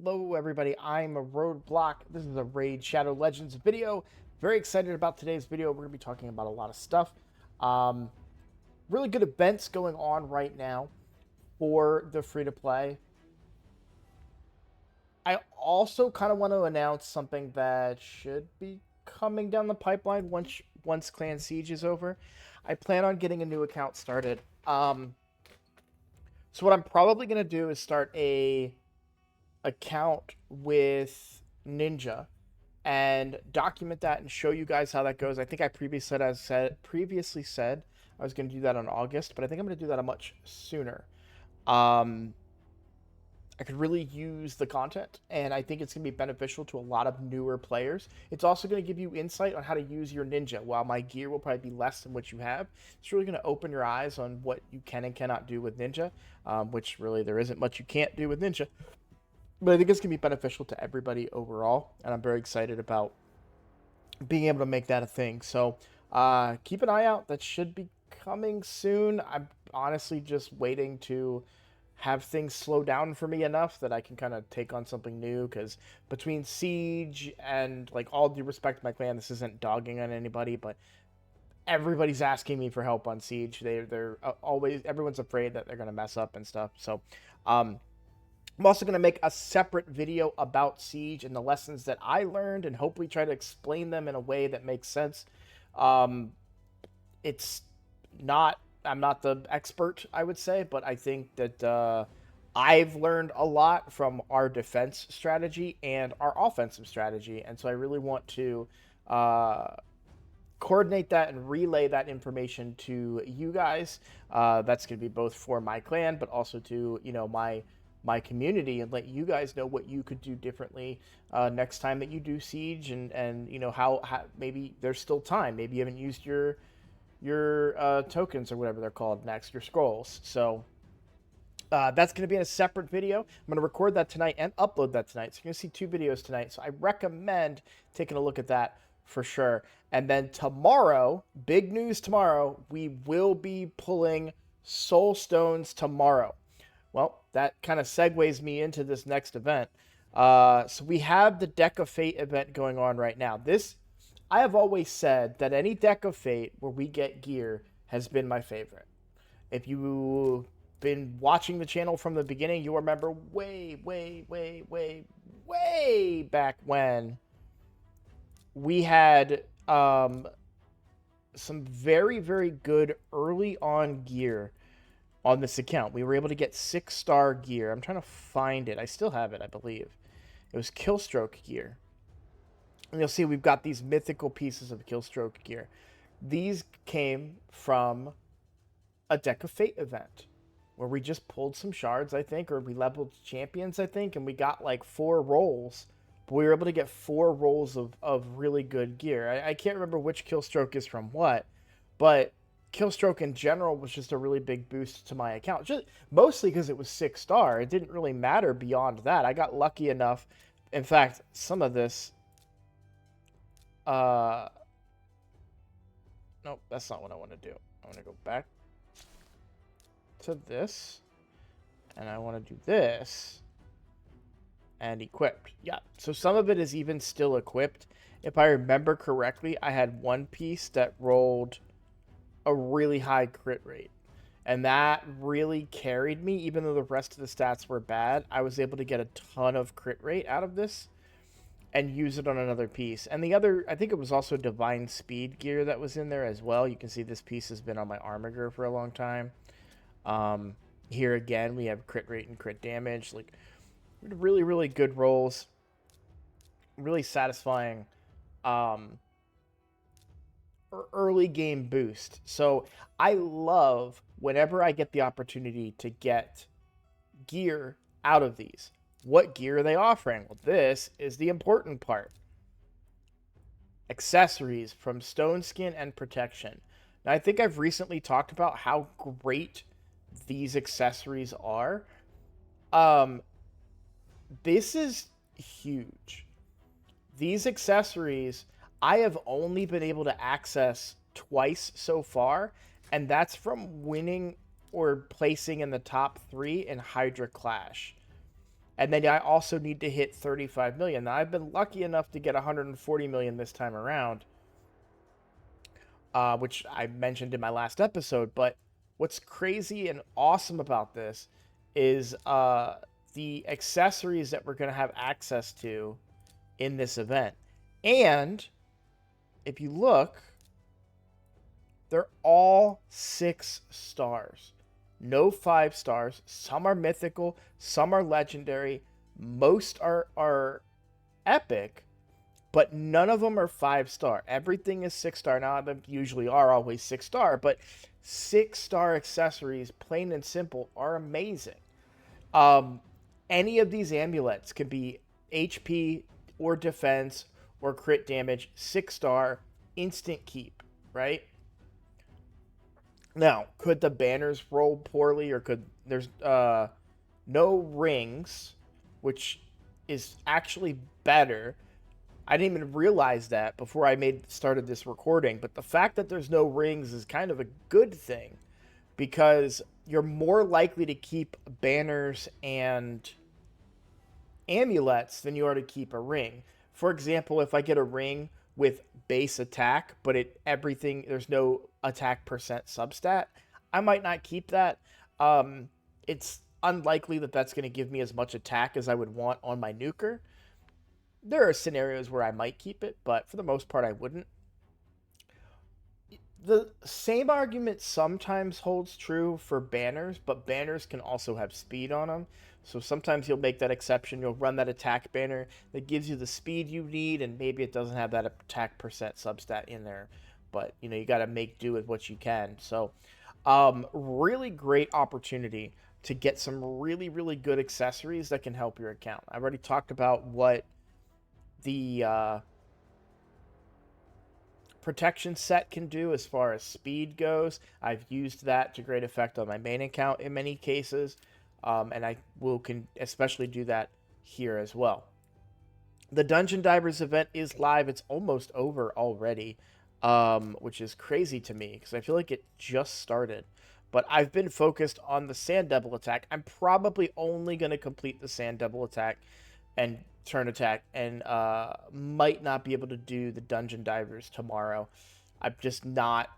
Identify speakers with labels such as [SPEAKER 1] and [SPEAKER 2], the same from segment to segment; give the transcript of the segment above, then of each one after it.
[SPEAKER 1] Hello everybody, I'm a Roadblock. This is a Raid Shadow Legends video. Very excited about today's video. We're going to be talking about a lot of stuff. Um, really good events going on right now for the free-to-play. I also kind of want to announce something that should be coming down the pipeline once Clan Siege is over. I plan on getting a new account started. So what I'm probably going to do is start a account with Ninja and document that and show you guys how that goes. I think I previously said I was going to do that in August, but I think I'm going to do that much sooner. I could really use the content, and I think it's going to be beneficial to a lot of newer players. It's also going to give you insight on how to use your ninja. While my gear will probably be less than what you have, it's really going to open your eyes on what you can and cannot do with ninja, which really there isn't much you can't do with ninja. But I think it's going to be beneficial to everybody overall, and I'm very excited about being able to make that a thing. So keep an eye out. That should be coming soon. I'm honestly just waiting to have things slow down for me enough that I can kind of take on something new, because between Siege and, like, all due respect to my clan, this isn't dogging on anybody, but everybody's asking me for help on Siege. They're always, everyone's afraid that they're going to mess up and stuff. So I'm also going to make a separate video about Siege and the lessons that I learned, and hopefully try to explain them in a way that makes sense. It's not, I'm not the expert, I would say, but I think that I've learned a lot from our defense strategy and our offensive strategy, and so I really want to coordinate that and relay that information to you guys. That's going to be both for my clan, but also to, you know, my community, and let you guys know what you could do differently next time that you do Siege, and you know how maybe there's still time. Maybe you haven't used your tokens, or whatever they're called next, your scrolls. So that's going to be in a separate video. I'm going to record that tonight and upload that tonight. So you're going to see 2 videos tonight. So I recommend taking a look at that for sure. And then tomorrow, big news tomorrow, we will be pulling soul stones tomorrow. Well, that kind of segues me into this next event. So we have the Deck of Fate event going on right now. I have always said that any Deck of Fate where we get gear has been my favorite. If you've been watching the channel from the beginning, you'll remember way back when we had some very good early on gear on this account. We were able to get 6-star gear. I'm trying to find it. I still have it, I believe. It was Killstroke gear. And you'll see we've got these mythical pieces of Killstroke gear. These came from a Deck of Fate event where we just pulled some shards, I think, or we leveled champions, I think, and we got like 4 rolls. But we were able to get 4 rolls of really good gear. I can't remember which Killstroke is from what, but Killstroke in general was just a really big boost to my account. Just mostly because it was 6-star. It didn't really matter beyond that. I got lucky enough. In fact, some of this... nope, that's not what I want to do. I want to go back to this, and I want to do this, and equipped. Yeah, so some of it is even still equipped. If I remember correctly, I had one piece that rolled a really high crit rate, and that really carried me. Even though the rest of the stats were bad, I was able to get a ton of crit rate out of this and use it on another piece. And the other, I think it was also Divine Speed gear that was in there as well. You can see this piece has been on my armor gear for a long time. Here again, we have crit rate and crit damage. Like, really good rolls. Really satisfying early game boost. So I love whenever I get the opportunity to get gear out of these. What gear are they offering? Well, this is the important part. Accessories from Stone Skin and Protection. Now, I think I've recently talked about how great these accessories are. This is huge. These accessories I have only been able to access twice so far, and that's from winning or placing in the top 3 in Hydra Clash. And then I also need to hit 35 million. Now I've been lucky enough to get 140 million this time around, which I mentioned in my last episode. But what's crazy and awesome about this is the accessories that we're going to have access to in this event. And if you look, they're all 6 stars. No 5 stars. Some are mythical, some are legendary, most are epic, but none of them are 5-star. Everything is 6-star. Now, they usually are always 6-star, but 6-star accessories, plain and simple, are amazing. Um, any of these amulets can be HP or defense or crit damage, 6-star, instant keep, right? Now, could the banners roll poorly, or could there's no rings, which is actually better. I didn't even realize that before I started this recording, but the fact that there's no rings is kind of a good thing because you're more likely to keep banners and amulets than you are to keep a ring. For example, if I get a ring with base attack, but there's no attack percent substat, I might not keep that. It's unlikely that that's going to give me as much attack as I would want on my nuker. There are scenarios where I might keep it, but for the most part, I wouldn't. The same argument sometimes holds true for banners, but banners can also have speed on them. So sometimes you'll make that exception. You'll run that attack banner that gives you the speed you need, and maybe it doesn't have that attack percent substat in there. But, you got to make do with what you can. So, really great opportunity to get some really, really good accessories that can help your account. I've already talked about what the protection set can do as far as speed goes. I've used that to great effect on my main account in many cases, and I can especially do that here as well. The Dungeon Divers event is live. It's almost over already, which is crazy to me because I feel like it just started. But I've been focused on the Sand Devil attack. I'm probably only going to complete the Sand Devil attack and turn attack, and might not be able to do the Dungeon Divers tomorrow. I'm just not.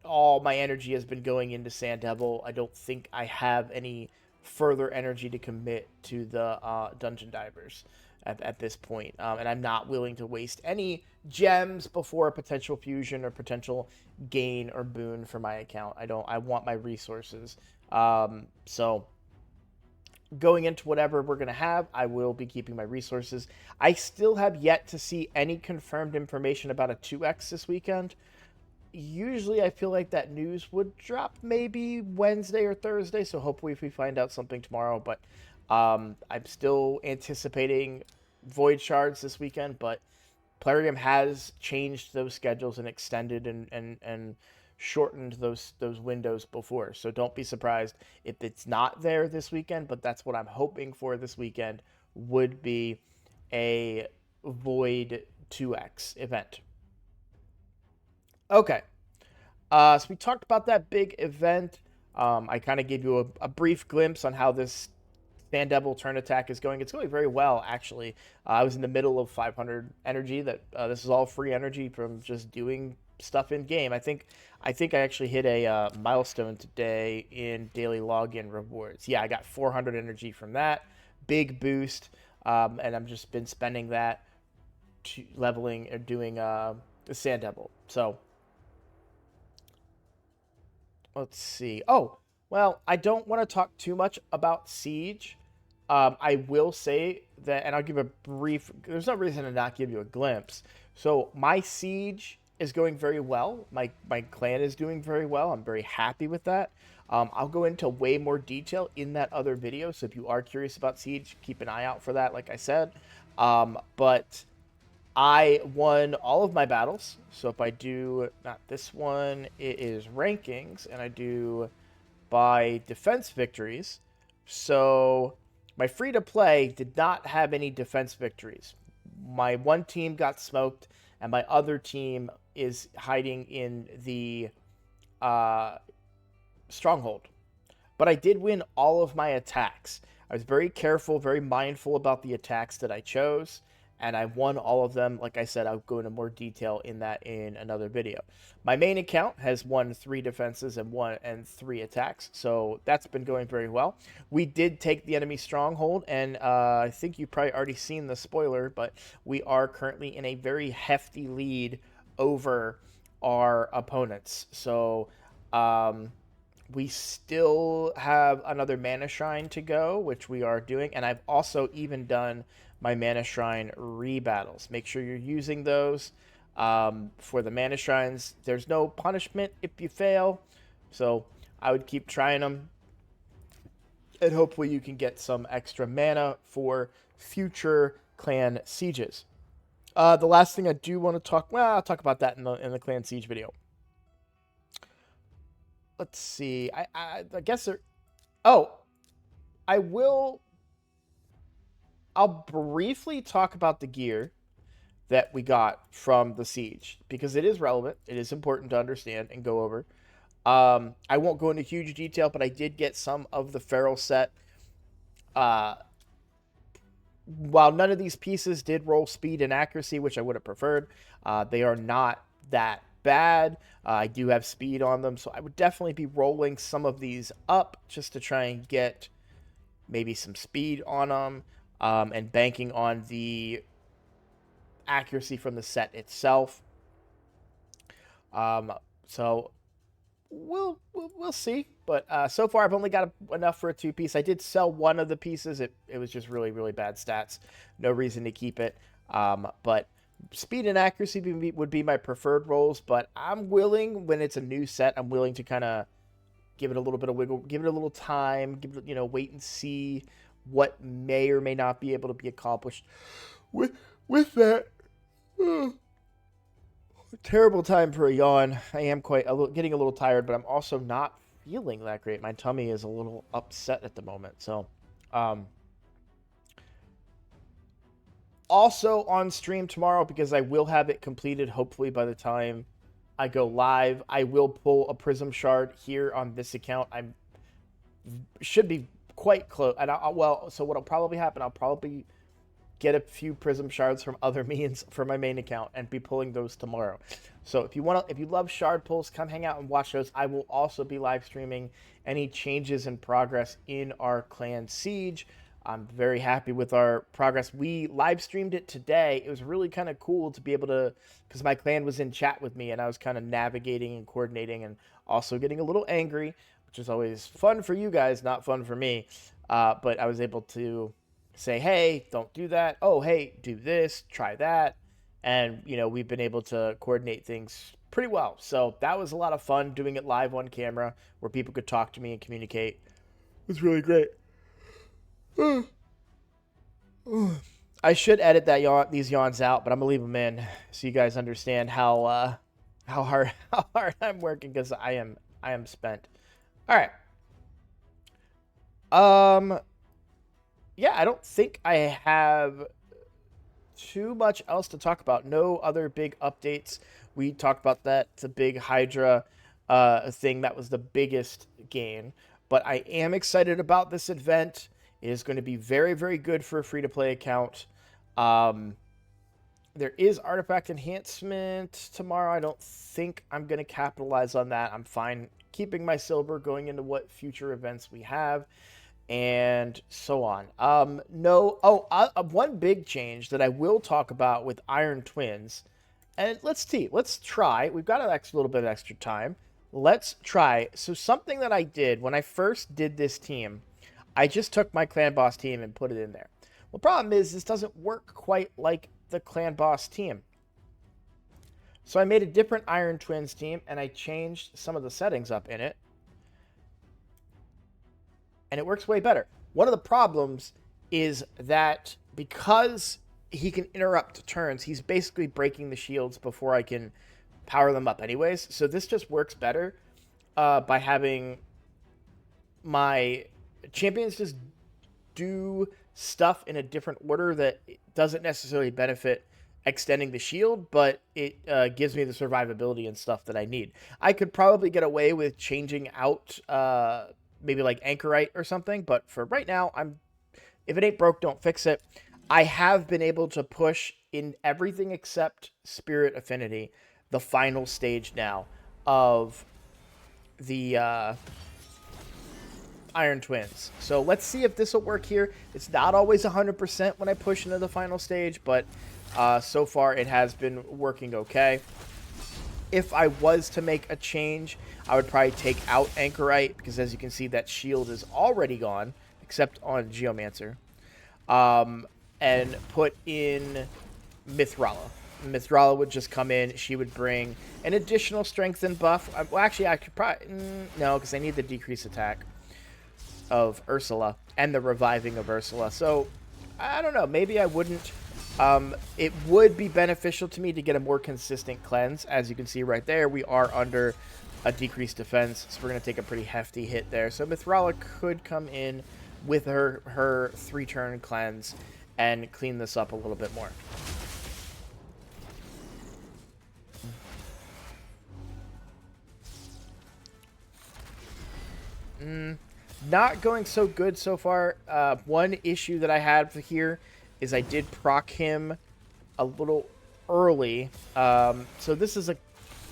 [SPEAKER 1] All my energy has been going into Sand Devil. I don't think I have any further energy to commit to the Dungeon Divers at this point. And I'm not willing to waste any gems before a potential fusion or potential gain or boon for my account. I want my resources. So going into whatever we're going to have, I will be keeping my resources. I still have yet to see any confirmed information about a 2x this weekend. Usually I feel like that news would drop maybe Wednesday or Thursday, so hopefully if we find out something tomorrow. But I'm still anticipating Void Shards this weekend, but Plarium has changed those schedules and extended and shortened those windows before. So don't be surprised if it's not there this weekend, but that's what I'm hoping for this weekend would be a Void 2X event. Okay. So we talked about that big event. I kind of gave you a brief glimpse on how this Sand Devil turn attack is going. It's going very well, actually. I was in the middle of 500 energy. This is all free energy from just doing stuff in game. I think I actually hit a milestone today in daily login rewards. Yeah, I got 400 energy from that. Big boost. And I've just been spending that to leveling or doing the Sand Devil. So let's see. Oh, well, I don't want to talk too much about Siege. I will say that, and I'll give a brief, there's no reason to not give you a glimpse. So my Siege is going very well. My clan is doing very well. I'm very happy with that. I'll go into way more detail in that other video. So if you are curious about Siege, keep an eye out for that, like I said. But I won all of my battles. So if I do, not this one, it is rankings, and I do by defense victories. So my free-to-play did not have any defense victories. My one team got smoked, and my other team is hiding in the stronghold. But I did win all of my attacks. I was very careful, very mindful about the attacks that I chose, and I won all of them. Like I said, I'll go into more detail in that in another video. My main account has won 3 defenses and 3 attacks, so that's been going very well. We did take the enemy stronghold, and I think you've probably already seen the spoiler, but we are currently in a very hefty lead over our opponents. So we still have another mana shrine to go, which we are doing, and I've also even done my mana shrine rebattles. Make sure you're using those for the mana shrines. There's no punishment if you fail, so I would keep trying them, and hopefully you can get some extra mana for future clan sieges. The last thing I do want to talk, well, I'll talk about that in the clan siege video. Let's see. I guess there. Oh, I will. I'll briefly talk about the gear that we got from the siege because it is relevant. It is important to understand and go over. I won't go into huge detail, but I did get some of the feral set. While none of these pieces did roll speed and accuracy, which I would have preferred, they are not that bad. I do have speed on them, so I would definitely be rolling some of these up just to try and get maybe some speed on them, and banking on the accuracy from the set itself. So we'll see. But so far, I've only got enough for a 2-piece. I did sell one of the pieces. It was just really, really bad stats. No reason to keep it. But speed and accuracy would be my preferred rolls. But I'm willing, when it's a new set, I'm willing to kind of give it a little bit of wiggle, give it a little time, give it, wait and see what may or may not be able to be accomplished with that. Terrible time for a yawn. I am getting a little tired, but I'm also not feeling that great. My tummy is a little upset at the moment. So, also on stream tomorrow, because I will have it completed hopefully by the time I go live, I will pull a prism shard here on this account. I should be quite close. And so what'll probably happen, I'll probably get a few prism shards from other means for my main account and be pulling those tomorrow. So if you love shard pulls, come hang out and watch those. I will also be live streaming any changes in progress in our clan siege. I'm very happy with our progress. We live streamed it today. It was really kind of cool to be able to, because my clan was in chat with me and I was kind of navigating and coordinating and also getting a little angry, which is always fun for you guys, not fun for me. But I was able to say, hey, don't do that. Oh, hey, do this, try that. And, we've been able to coordinate things pretty well. So that was a lot of fun doing it live on camera where people could talk to me and communicate. It was really great. I should edit these yawns out, but I'm gonna leave them in so you guys understand how hard I'm working, because I am spent. All right. Yeah, I don't think I have too much else to talk about. No other big updates. We talked about that. The big Hydra thing. That was the biggest gain. But I am excited about this event. It is going to be very, very good for a free-to-play account. There is artifact enhancement tomorrow. I don't think I'm going to capitalize on that. I'm fine keeping my silver going into what future events we have, and so on. One big change that I will talk about with Iron Twins, and let's try. We've got a little bit of extra time. Let's try. So something that I did when I first did this team, I just took my clan boss team and put it in there. Well, the problem is this doesn't work quite like the clan boss team. So I made a different Iron Twins team, and I changed some of the settings up in it. And it works way better. One of the problems is that because he can interrupt turns, he's basically breaking the shields before I can power them up anyways. So this just works better by having my champions just do stuff in a different order that doesn't necessarily benefit extending the shield, but it gives me the survivability and stuff that I need. I could probably get away with changing out maybe like Anchorite or something, but for right now, I'm If it ain't broke, don't fix it. I have been able to push in everything except Spirit Affinity, the final stage now of the Iron Twins. So let's see if this will work here. It's not always 100% when I push into the final stage, but so far it has been working okay. If I was to make a change, I would probably take out Anchorite, because as you can see, that shield is already gone, except on Geomancer. And put in Mithrala. Mithrala would just come in. She would bring an additional strengthen buff. Well, actually, I could probably... no, because I need the decrease attack of Ursula and the reviving of Ursula. So, I don't know. Maybe I wouldn't... it would be beneficial to me to get a more consistent cleanse. As you can see right there, we are under a decreased defense, so we're going to take a pretty hefty hit there. So Mithrala could come in with her 3-turn cleanse and clean this up a little bit more. Not going so good so far. One issue that I had here is I did proc him a little early. So this is a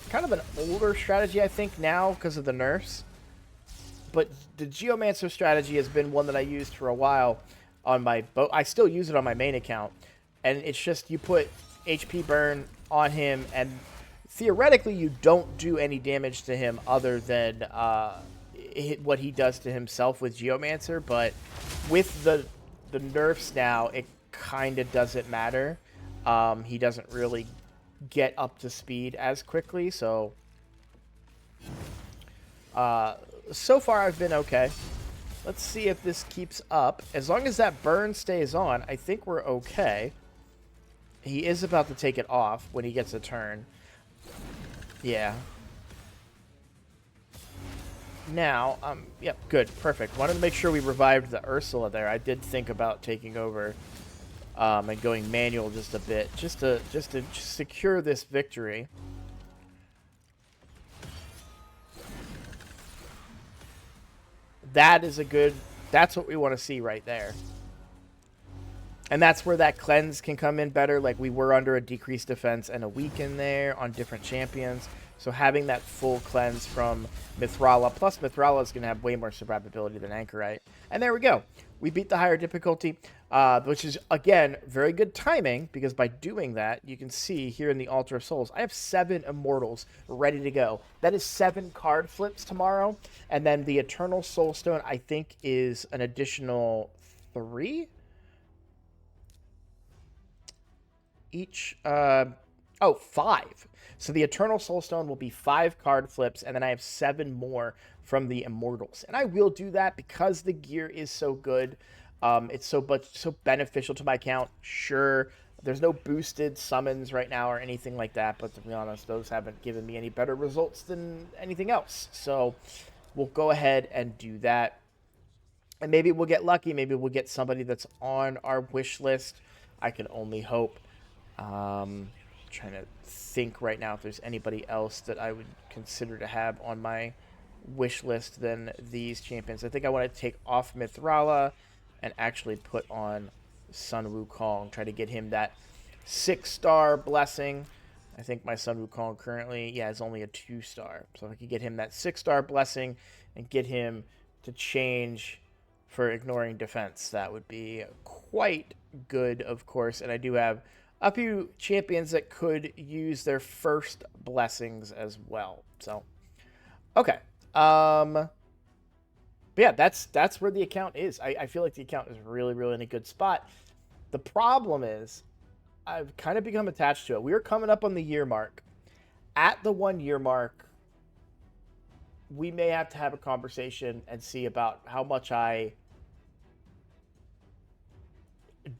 [SPEAKER 1] kind of an older strategy, I think, now because of the nerfs. But the Geomancer strategy has been one that I used for a while on my boat. I still use it on my main account. And it's just you put HP burn on him, and theoretically you don't do any damage to him other than what he does to himself with Geomancer. But with the nerfs now, it kind of doesn't matter. He doesn't really get up to speed as quickly, so so far I've been okay. Let's see if this keeps up. As long as that burn stays on, I think we're okay. He is about to take it off when he gets a turn. Yeah. Now, yep, good, perfect. Wanted to make sure we revived the Ursula there. I did think about taking over and going manual just a bit, just to secure this victory. That is a good... That's what we want to see right there. And that's where that cleanse can come in better. Like, we were under a decreased defense and a weaken there on different champions. So having that full cleanse from Mithrala, plus Mithrala is going to have way more survivability than Anchorite. And there we go. We beat the higher difficulty, which is, again, very good timing, because by doing that, you can see here in the Altar of Souls, I have 7 Immortals ready to go. That is 7 card flips tomorrow. And then the Eternal Soulstone, I think, is an additional 3? Each, 5. So the Eternal Soulstone will be 5 card flips, and then I have 7 more from the Immortals. And I will do that because the gear is so good. It's so beneficial to my account. Sure, there's no boosted summons right now or anything like that, but to be honest, those haven't given me any better results than anything else. So we'll go ahead and do that. And maybe we'll get lucky. Maybe we'll get somebody that's on our wish list. I can only hope. Trying to think right now if there's anybody else that I would consider to have on my wish list than these champions. I think I want to take off Mithrala and actually put on Sun Wukong. Try to get him that 6-star blessing. I think my Sun Wukong currently, yeah, is only a 2-star. So if I could get him that 6-star blessing and get him to change for ignoring defense, that would be quite good, of course. And I do have a few champions that could use their first blessings as well. So, okay. But yeah, that's where the account is. I feel like the account is really, really in a good spot. The problem is I've kind of become attached to it. We're coming up on the year mark. At the 1-year mark, we may have to have a conversation and see about how much I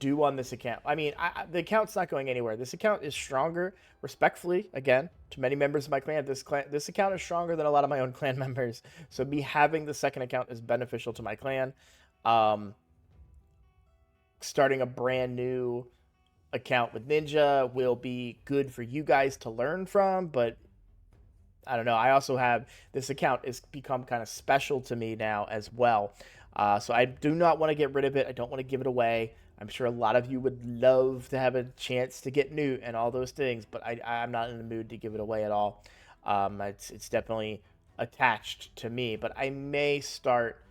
[SPEAKER 1] do on this account. I mean, the account's not going anywhere. This account is stronger, respectfully, again, to many members of my clan. This account is stronger than a lot of my own clan members. So me having the second account is beneficial to my clan. Starting a brand new account with Ninja will be good for you guys to learn from, but I don't know. I also have this account has become kind of special to me now as well. So I do not want to get rid of it. I don't want to give it away. I'm sure a lot of you would love to have a chance to get Newt and all those things, but I'm not in the mood to give it away at all. It's definitely attached to me, but I may start.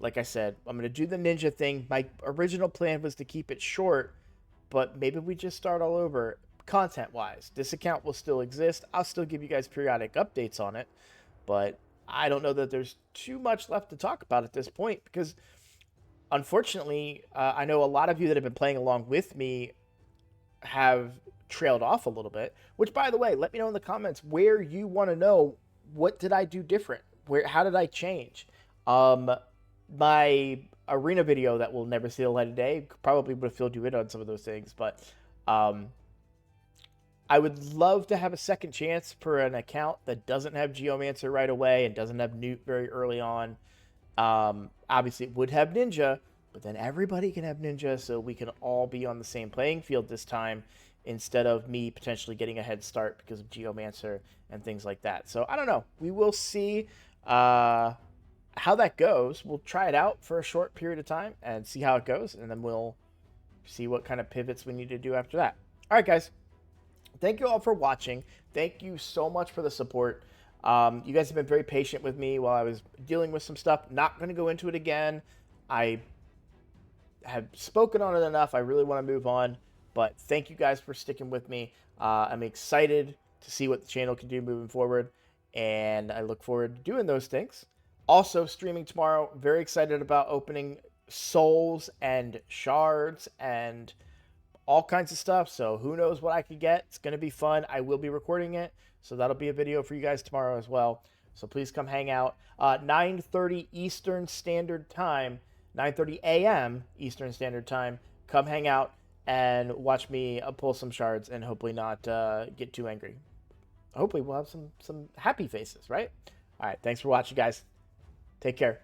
[SPEAKER 1] Like I said, I'm gonna do the ninja thing. My original plan was to keep it short, but maybe we just start all over content wise. This account will still exist. I'll still give you guys periodic updates on it, but I don't know that there's too much left to talk about at this point because unfortunately, I know a lot of you that have been playing along with me have trailed off a little bit. Which, by the way, let me know in the comments where you want to know what did I do different. How did I change? My arena video that will never see the light of day probably would have filled you in on some of those things, but I would love to have a second chance for an account that doesn't have Geomancer right away and doesn't have Newt very early on. Obviously, it would have Ninja, but then everybody can have Ninja, so we can all be on the same playing field this time instead of me potentially getting a head start because of Geomancer and things like that. So I don't know. We will see how that goes. We'll try it out for a short period of time and see how it goes, and then we'll see what kind of pivots we need to do after that. All right, guys. Thank you all for watching. Thank you so much for the support. You guys have been very patient with me while I was dealing with some stuff. Not going to go into it again. I have spoken on it enough. I really want to move on. But thank you guys for sticking with me. I'm excited to see what the channel can do moving forward. And I look forward to doing those things. Also streaming tomorrow. Very excited about opening souls and shards and all kinds of stuff. So who knows what I could get. It's going to be fun. I will be recording it. So that'll be a video for you guys tomorrow as well. So please come hang out. 9:30 Eastern Standard Time, 9:30 a.m. Eastern Standard Time. Come hang out and watch me pull some shards and hopefully not get too angry. Hopefully we'll have some happy faces, right? All right. Thanks for watching, guys. Take care.